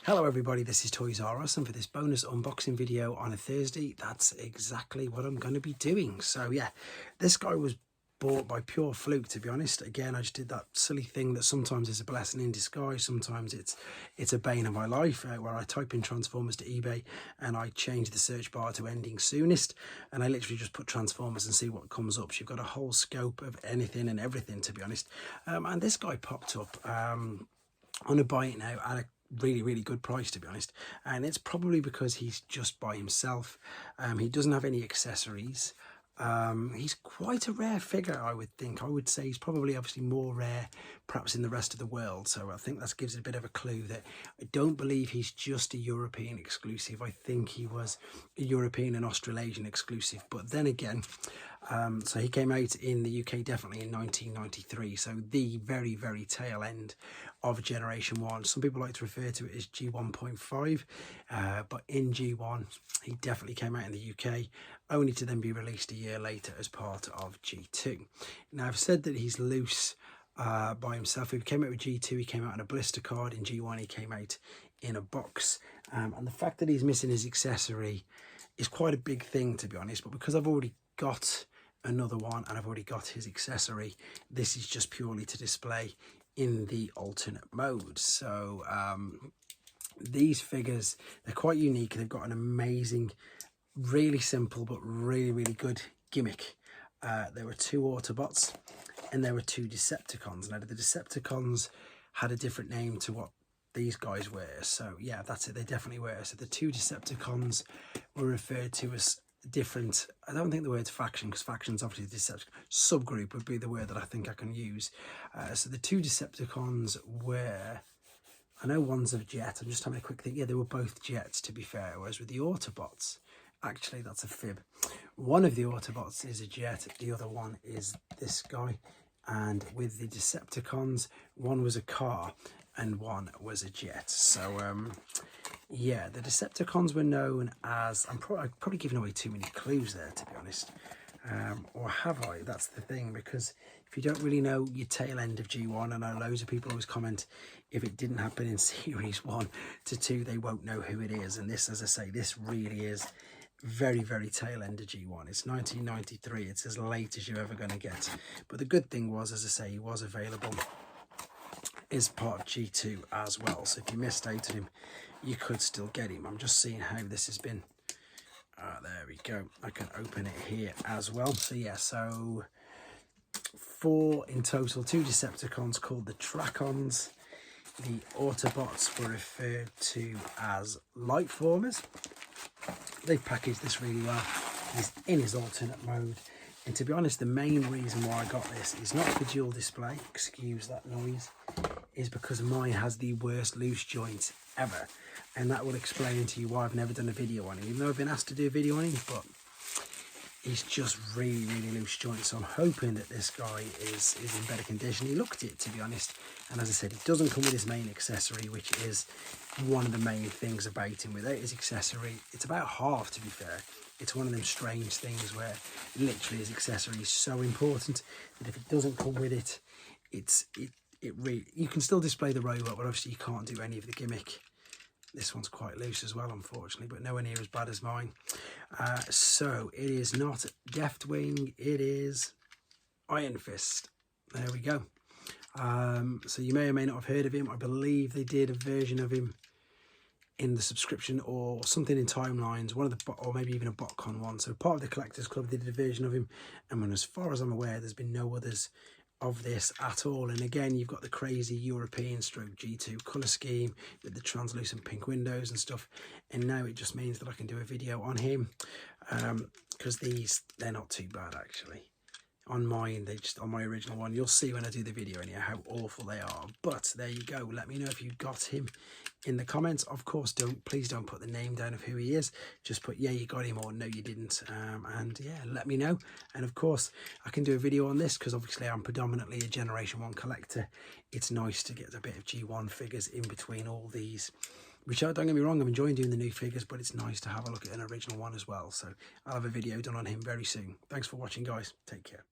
Hello everybody, this is Toys R Us, and for this bonus unboxing video on a Thursday, that's exactly what I'm going to be doing. So yeah, this guy was bought by pure fluke, to be honest. Again, I just did that silly thing that sometimes is a blessing in disguise, sometimes it's a bane of my life, where I type in Transformers to eBay and I change the search bar to ending soonest, and I literally just put Transformers and see what comes up. So you've got a whole scope of anything and everything, to be honest. And this guy popped up on a buy it now at a really good price, to be honest, and it's probably because he's just by himself. He doesn't have any accessories. He's quite a rare figure, I would think. I would say he's probably obviously more rare perhaps in the rest of the world, so I think that gives it a bit of a clue that I don't believe he's just a European exclusive. I think he was a European and Australasian exclusive, but then again, so he came out in the UK definitely in 1993, so the very tail end of Generation 1. Some people like to refer to it as G1.5, but in G1 he definitely came out in the UK, only to then be released a year later as part of G2. Now, I've said that he's loose by himself. He came out with G2, he came out in a blister card. In G1 he came out in a box, and the fact that he's missing his accessory is quite a big thing, to be honest, but because I've already got another one and I've already got his accessory, this is just purely to display in the alternate mode. So these figures, they're quite unique. They've got an amazing, really simple but really good gimmick. There were two Autobots and there were two Decepticons. Now the Decepticons had a different name to what these guys were, so yeah, that's it, they definitely were. So the two Decepticons were referred to as different, I don't think the word's faction, because faction's obviously the Decepticon, subgroup would be the word that I think I can use. So the two Decepticons were, I know one's a jet, I'm just having a quick think, yeah, they were both jets, to be fair, whereas with the Autobots, actually that's a fib. One of the Autobots is a jet, the other one is this guy, and with the Decepticons, one was a car and one was a jet. So yeah, the Decepticons were known as, I've probably given away too many clues there, to be honest, or have I? That's the thing, because if you don't really know your tail end of G1, I know loads of people always comment if it didn't happen in series 1 to 2 they won't know who it is, and this, as I say, this really is very tail end of G1. It's 1993, it's as late as you're ever going to get, but the good thing was, as I say, he was available as part of G2 as well, so if you missed out on him you could still get him. I'm just seeing how this has been, there we go, I can open it here as well. So yeah, so 4 in total, 2 Decepticons called the Tracons. The Autobots were referred to as Lightformers. They packaged this really well. He's in his alternate mode, and to be honest, the main reason why I got this is not for dual display, excuse that noise, is because mine has the worst loose joint ever, and that will explain to you why I've never done a video on him, even though I've been asked to do a video on him. But he's just really loose joints, so I'm hoping that this guy is in better condition. He looked it, to be honest, and as I said, it doesn't come with his main accessory, which is one of the main things about him. Without his accessory, it's about half, to be fair. It's one of them strange things where literally his accessory is so important that if it doesn't come with it, it really, you can still display the robot, but obviously you can't do any of the gimmick. This one's quite loose as well, unfortunately, but nowhere near as bad as mine. So it is not Deathwing, it is Iron Fist. There we go. So you may or may not have heard of him. I believe they did a version of him in the subscription or something in Timelines, one of the, or maybe even a BotCon one. So part of the Collectors Club, they did a version of him, and as far as I'm aware, there's been no others of this at all. And again, you've got the crazy European stroke G2 colour scheme with the translucent pink windows and stuff, and now it just means that I can do a video on him, because they're not too bad actually. On mine, they just, on my original one, you'll see when I do the video anyhow how awful they are. But there you go, let me know if you got him in the comments. Of course, please don't put the name down of who he is, just put yeah you got him or no you didn't, and yeah, let me know. And of course I can do a video on this because obviously I'm predominantly a Generation 1 collector. It's nice to get a bit of G1 figures in between all these, which, don't get me wrong, I'm enjoying doing the new figures, but it's nice to have a look at an original one as well. So I'll have a video done on him very soon. Thanks for watching, guys. Take care.